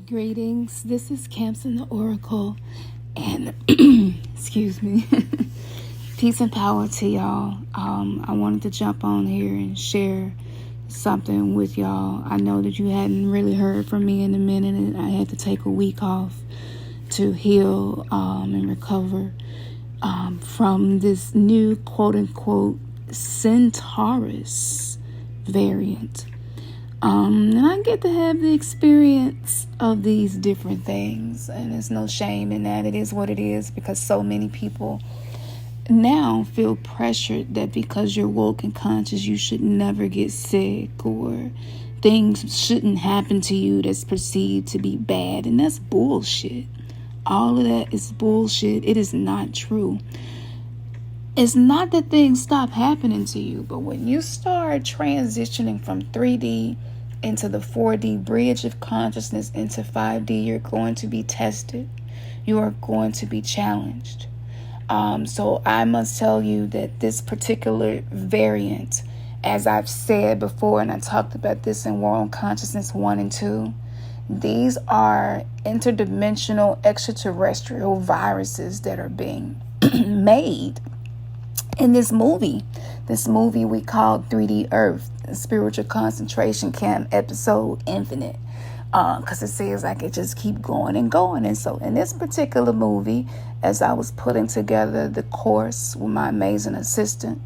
Greetings. This is Khamsin the Oracle, and excuse me. Peace and power to y'all. I wanted to jump on here and share something with y'all. I know that you hadn't really heard from me in a minute, and I had to take a week off to heal and recover from this new quote-unquote Centaurus variant. And I get to have the experience of these different things, and there's no shame in that. It is what it is, because so many people now feel pressured that because you're woke and conscious, you should never get sick, or things shouldn't happen to you that's perceived to be bad. And that's bullshit. All of that is bullshit. It is not true. It's not that things stop happening to you, but when you start transitioning from 3D into the 4D bridge of consciousness into 5D, you're going to be tested. You are going to be challenged. So I must tell you that this particular variant, as I've said before, and I talked about this in World Consciousness 1 and 2, these are interdimensional extraterrestrial viruses that are being made in this movie we called 3D Earth, Spiritual Concentration Camp Episode Infinite, because it seems like it just keep going and going. And so in this particular movie, as I was putting together the course with my amazing assistant,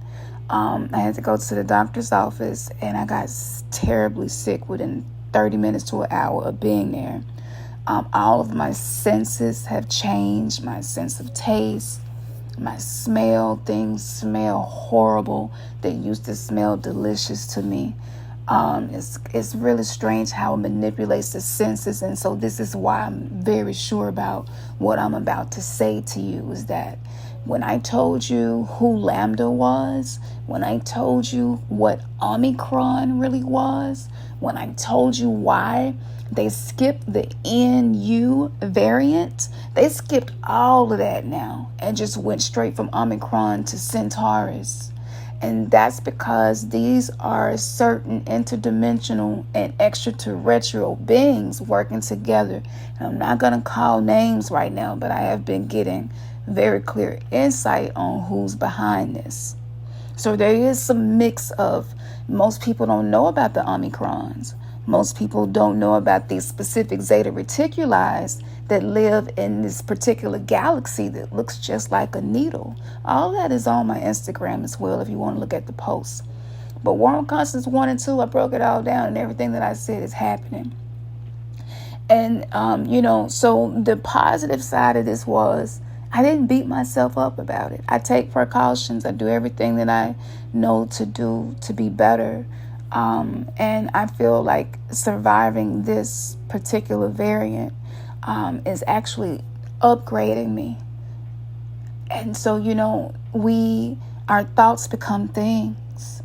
I had to go to the doctor's office, and I got terribly sick within 30 minutes to an hour of being there. All of my senses have changed. My sense of taste, my smell, things smell horrible. They used to smell delicious to me. It's really strange how it manipulates the senses. And so this is why I'm very sure about what I'm about to say to you, is that when I told you who Lambda was, when I told you what Omicron really was, when I told you why they skipped the NU variant, they skipped all of that now and just went straight from Omicron to Centaurus. And that's because these are certain interdimensional and extraterrestrial beings working together. And I'm not going to call names right now, but I have been getting very clear insight on who's behind this. So there is some mix of, most people don't know about the Omicrons. Most people don't know about these specific Zeta Reticuli that live in this particular galaxy that looks just like a needle. All that is on my Instagram as well if you want to look at the posts. But World Consciousness 1 and 2, I broke it all down, and everything that I said is happening. And, so the positive side of this was, I didn't beat myself up about it. I take precautions. I do everything that I know to do to be better. And I feel like surviving this particular variant is actually upgrading me. And so, our thoughts become things,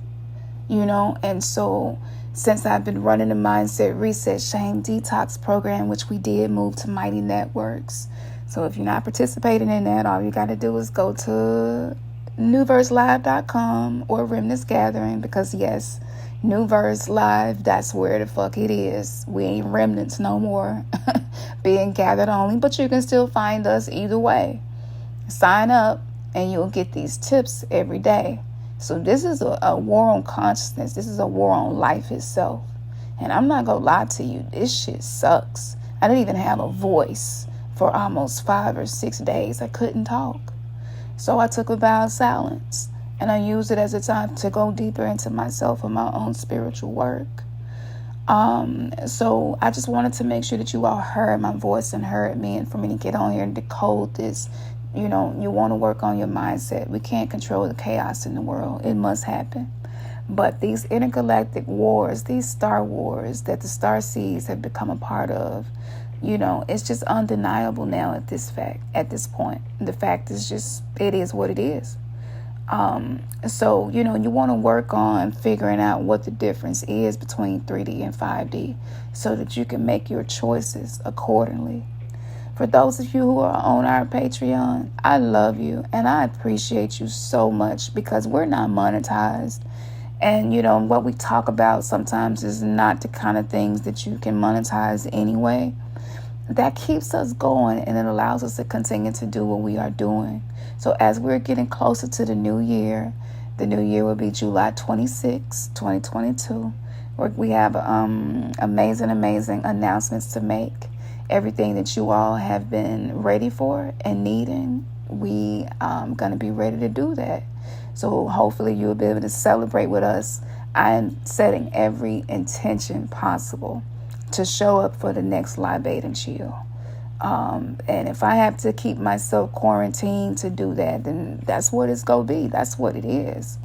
and so since I've been running the Mindset Reset Shame Detox program, which we did move to Mighty Networks. So if you're not participating in that, all you got to do is go to newverselive.com or Remnants Gathering, because yes, New Verse Live, that's where the fuck it is. We ain't remnants no more. Being gathered only, but you can still find us either way. Sign up and you'll get these tips every day. So this is a war on consciousness. This is a war on life itself. And I'm not gonna lie to you, this shit sucks. I didn't even have a voice for almost 5 or 6 days. I couldn't talk. So I took a vow of silence. And I use it as a time to go deeper into myself and my own spiritual work. So I just wanted to make sure that you all heard my voice and heard me. And for me to get on here and decode this, you want to work on your mindset. We can't control the chaos in the world. It must happen. But these intergalactic wars, these star wars that the starseeds have become a part of, it's just undeniable now at this point. The fact is just, it is what it is. So, you want to work on figuring out what the difference is between 3D and 5D so that you can make your choices accordingly. For those of you who are on our Patreon, I love you and I appreciate you so much, because we're not monetized. And, what we talk about sometimes is not the kind of things that you can monetize anyway. That keeps us going, and it allows us to continue to do what we are doing. So as we're getting closer to the new year will be July 26, 2022. We have amazing announcements to make. Everything that you all have been ready for and needing, we going to be ready to do that. So hopefully you'll be able to celebrate with us. I am setting every intention possible to show up for the next Libate and Chill. And if I have to keep myself quarantined to do that, then that's what it's going to be. That's what it is.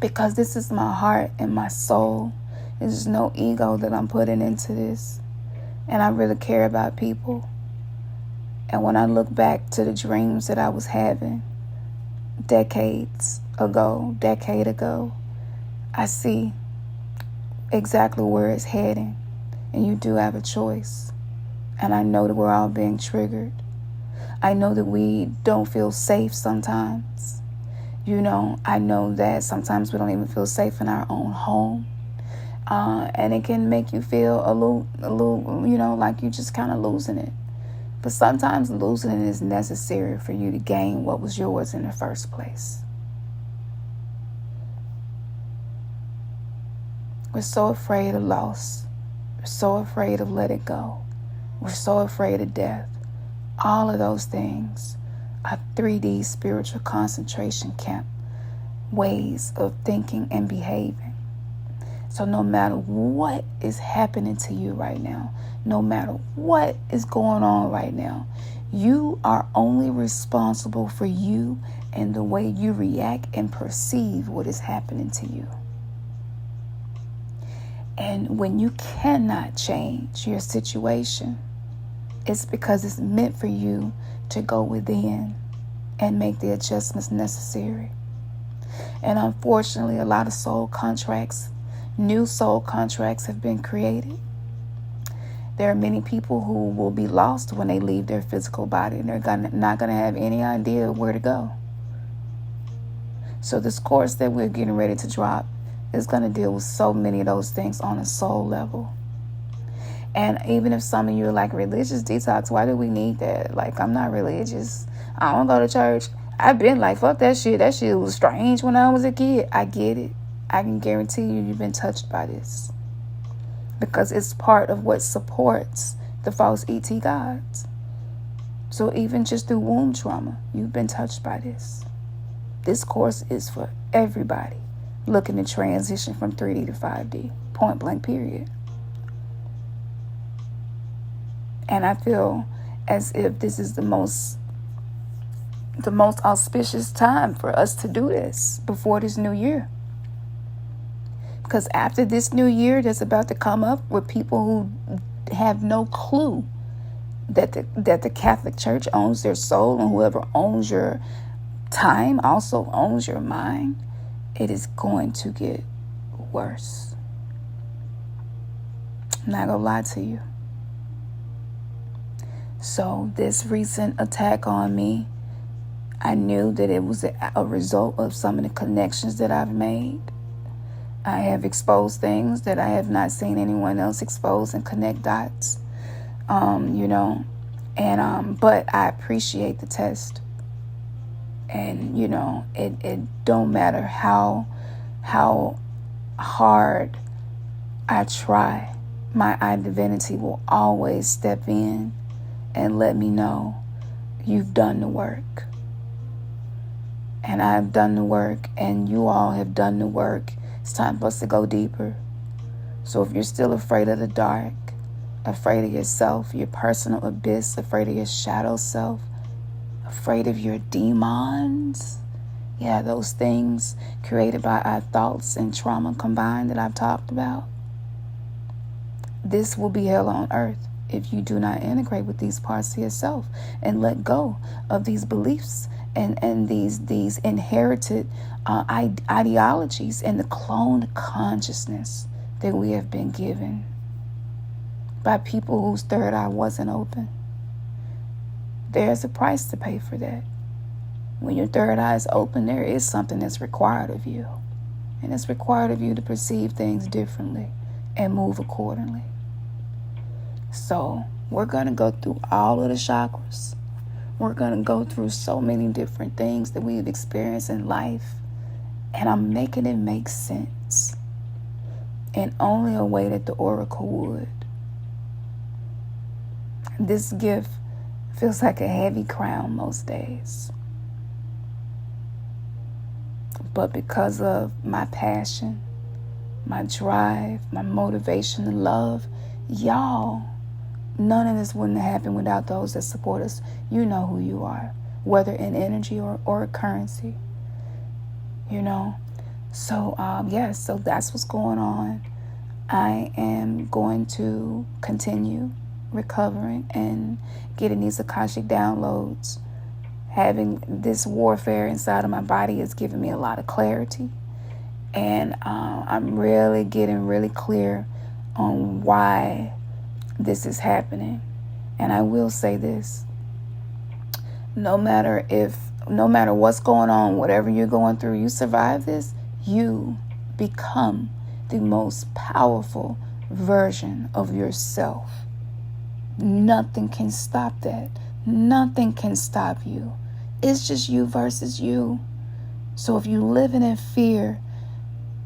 Because this is my heart and my soul. There's no ego that I'm putting into this. And I really care about people. And when I look back to the dreams that I was having decade ago, I see exactly where it's heading. And you do have a choice. And I know that we're all being triggered. I know that we don't feel safe sometimes. I know that sometimes we don't even feel safe in our own home. And it can make you feel a little, like you're just kind of losing it. But sometimes losing it is necessary for you to gain what was yours in the first place. We're so afraid of loss. We're so afraid of let it go. We're so afraid of death. All of those things are 3D spiritual concentration camp ways of thinking and behaving. So no matter what is happening to you right now, no matter what is going on right now, you are only responsible for you and the way you react and perceive what is happening to you. And when you cannot change your situation, it's because it's meant for you to go within and make the adjustments necessary. And unfortunately, a lot of new soul contracts have been created. There are many people who will be lost when they leave their physical body, and they're not going to have any idea where to go. So this course that we're getting ready to drop is going to deal with so many of those things on a soul level. And even if some of you are like, religious detox, why do we need that? Like, I'm not religious. I don't go to church. I've been like, fuck that shit. That shit was strange when I was a kid. I get it. I can guarantee you've been touched by this. Because it's part of what supports the false ET gods. So even just through womb trauma, you've been touched by this. This course is for everybody looking to transition from 3D to 5D. Point blank, period. And I feel as if this is the most auspicious time for us to do this before this new year. Because after this new year that's about to come up with people who have no clue that the Catholic Church owns their soul, and whoever owns your time also owns your mind, it is going to get worse. I'm not going to lie to you. So this recent attack on me, I knew that it was a result of some of the connections that I've made. I have exposed things that I have not seen anyone else expose and connect dots, but I appreciate the test. And, it don't matter how hard I try, my I divinity will always step in and let me know you've done the work. And I've done the work, and you all have done the work. It's time for us to go deeper. So if you're still afraid of the dark, afraid of yourself, your personal abyss, afraid of your shadow self, afraid of your demons, those things created by our thoughts and trauma combined that I've talked about, this will be hell on earth if you do not integrate with these parts of yourself and let go of these beliefs and these inherited ideologies and the cloned consciousness that we have been given by people whose third eye wasn't open. There's a price to pay for that. When your third eye is open, there is something that's required of you. And it's required of you to perceive things differently and move accordingly. So we're going to go through all of the chakras. We're going to go through so many different things that we've experienced in life. And I'm making it make sense in only a way that the oracle would. This gift feels like a heavy crown most days. But because of my passion, my drive, my motivation and love, y'all, none of this wouldn't have happened without those that support us. You know who you are, whether in energy or currency, you know. So, yes, so that's what's going on. I am going to continue recovering and getting these Akashic downloads. Having this warfare inside of my body is giving me a lot of clarity. And I'm really getting really clear on why this is happening. And I will say this. No matter what's going on, whatever you're going through, you survive this, you become the most powerful version of yourself. Nothing can stop that. Nothing can stop you. It's just you versus you. So if you living in fear,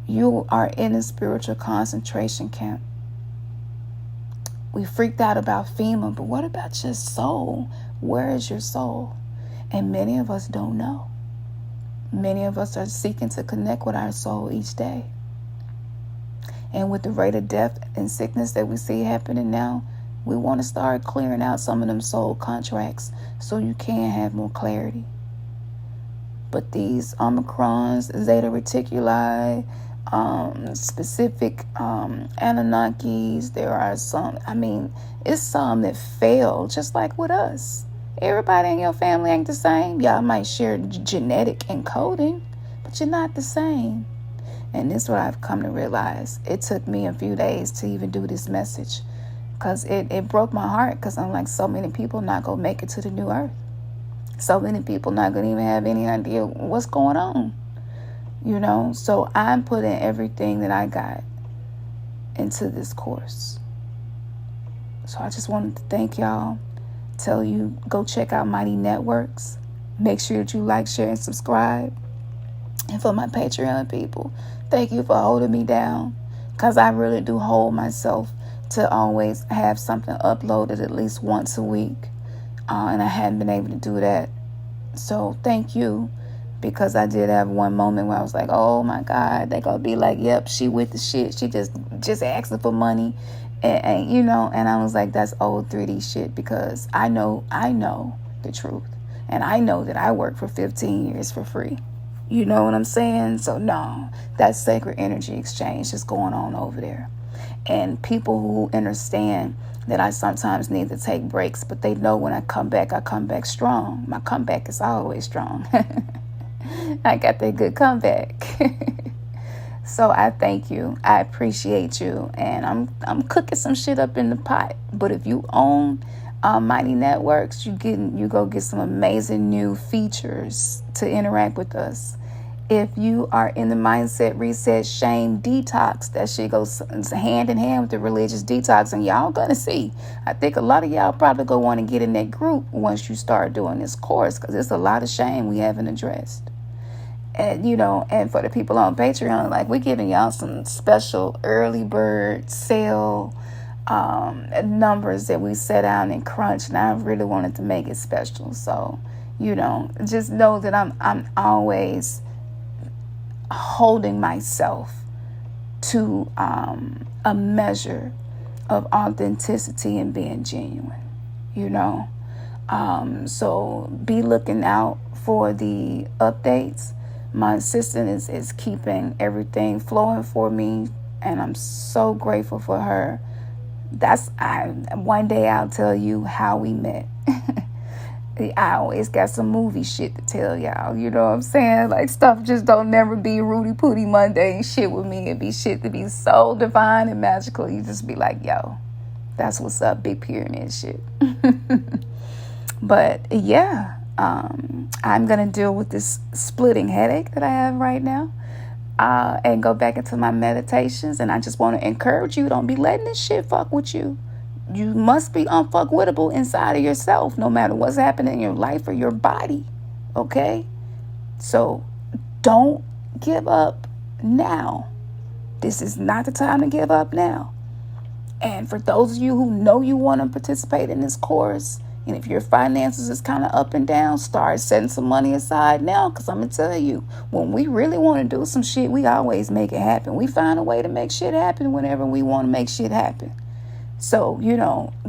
you are in a spiritual concentration camp. We freaked out about FEMA, but what about your soul? Where is your soul? And many of us don't know. Many of us are seeking to connect with our soul each day. And with the rate of death and sickness that we see happening now, we want to start clearing out some of them soul contracts so you can have more clarity. But these Omicrons, Zeta Reticuli, specific Anunnakis, there are some, it's some that fail, just like with us. Everybody in your family ain't the same. Y'all might share genetic encoding, but you're not the same. And this is what I've come to realize. It took me a few days to even do this message, because it broke my heart, because I'm like, so many people not going to make it to the new earth. So many people not going to even have any idea what's going on. You know, so I'm putting everything that I got into this course. So I just wanted to thank y'all. Tell you, go check out Mighty Networks. Make sure that you like, share, and subscribe. And for my Patreon people, thank you for holding me down, because I really do hold myself to always have something uploaded at least once a week. And I hadn't been able to do that. So thank you. Because I did have one moment where I was like, oh my God, they're going to be like, yep, she with the shit. She just asking for money. And you know, and I was like, that's old 3D shit, because I know the truth. And I know that I worked for 15 years for free. You know what I'm saying? So no, that sacred energy exchange is going on over there. And people who understand that I sometimes need to take breaks, but they know when I come back strong. My comeback is always strong. I got that good comeback. So I thank you. I appreciate you. And I'm cooking some shit up in the pot. But if you own Mighty Networks, you go get some amazing new features to interact with us. If you are in the mindset reset shame detox, that shit goes hand in hand with the religious detox, and y'all gonna see. I think a lot of y'all probably gonna want to get in that group once you start doing this course, because there's a lot of shame we haven't addressed. And you know, and for the people on Patreon, like, we're giving y'all some special early bird sale numbers that we set out and crunched, and I really wanted to make it special. So, you know, just know that I'm always holding myself to a measure of authenticity and being genuine, you know. So be looking out for the updates. My assistant is keeping everything flowing for me, and I'm so grateful for her. One day I'll tell you how we met. I always got some movie shit to tell y'all, you know what I'm saying? Like, stuff just don't never be Rudy Pooty Monday and shit with me. It be shit to be so divine and magical. You just be like, yo, that's what's up, big pyramid shit. But yeah, I'm going to deal with this splitting headache that I have right now. and go back into my meditations. And I just want to encourage you, don't be letting this shit fuck with you. You must be unfuckwittable inside of yourself, no matter what's happening in your life or your body. Okay? So don't give up now. This is not the time to give up now. And for those of you who know you want to participate in this course, and if your finances is kind of up and down, start setting some money aside now. Because I'm going to tell you, when we really want to do some shit, we always make it happen. We find a way to make shit happen whenever we want to make shit happen. So,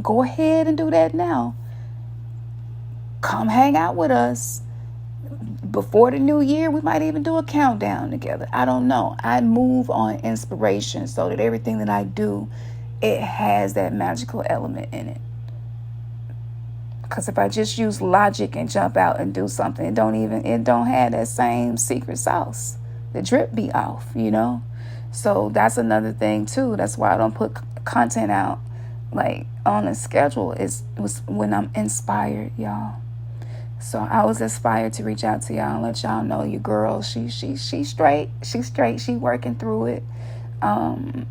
go ahead and do that now. Come hang out with us. Before the new year, we might even do a countdown together. I don't know. I move on inspiration so that everything that I do, it has that magical element in it. Because if I just use logic and jump out and do something, it don't have that same secret sauce. The drip be off, So that's another thing too. That's why I don't put content out like on a schedule. It was when I'm inspired, y'all. So I was inspired to reach out to y'all and let y'all know your girl, she straight. She's straight. She working through it. And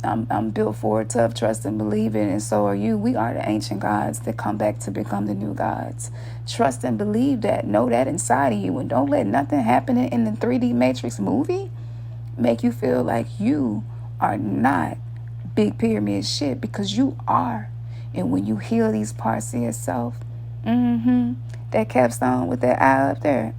I'm built for it, tough, trust, and believe it, and so are you. We are the ancient gods that come back to become the new gods. Trust and believe that. Know that inside of you, and don't let nothing happening in the 3D Matrix movie make you feel like you are not big pyramid shit, because you are. And when you heal these parts of yourself, that capstone with that eye up there,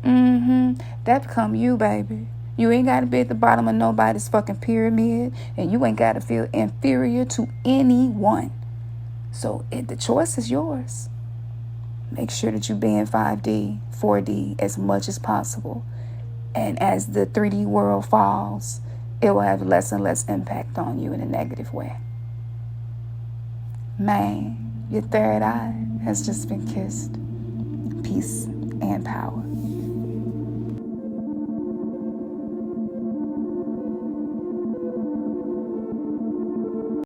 that become you, baby. You ain't got to be at the bottom of nobody's fucking pyramid, and you ain't got to feel inferior to anyone. So the choice is yours. Make sure that you be in 5D, 4D as much as possible. And as the 3D world falls, it will have less and less impact on you in a negative way. Man, your third eye has just been kissed. Peace and power.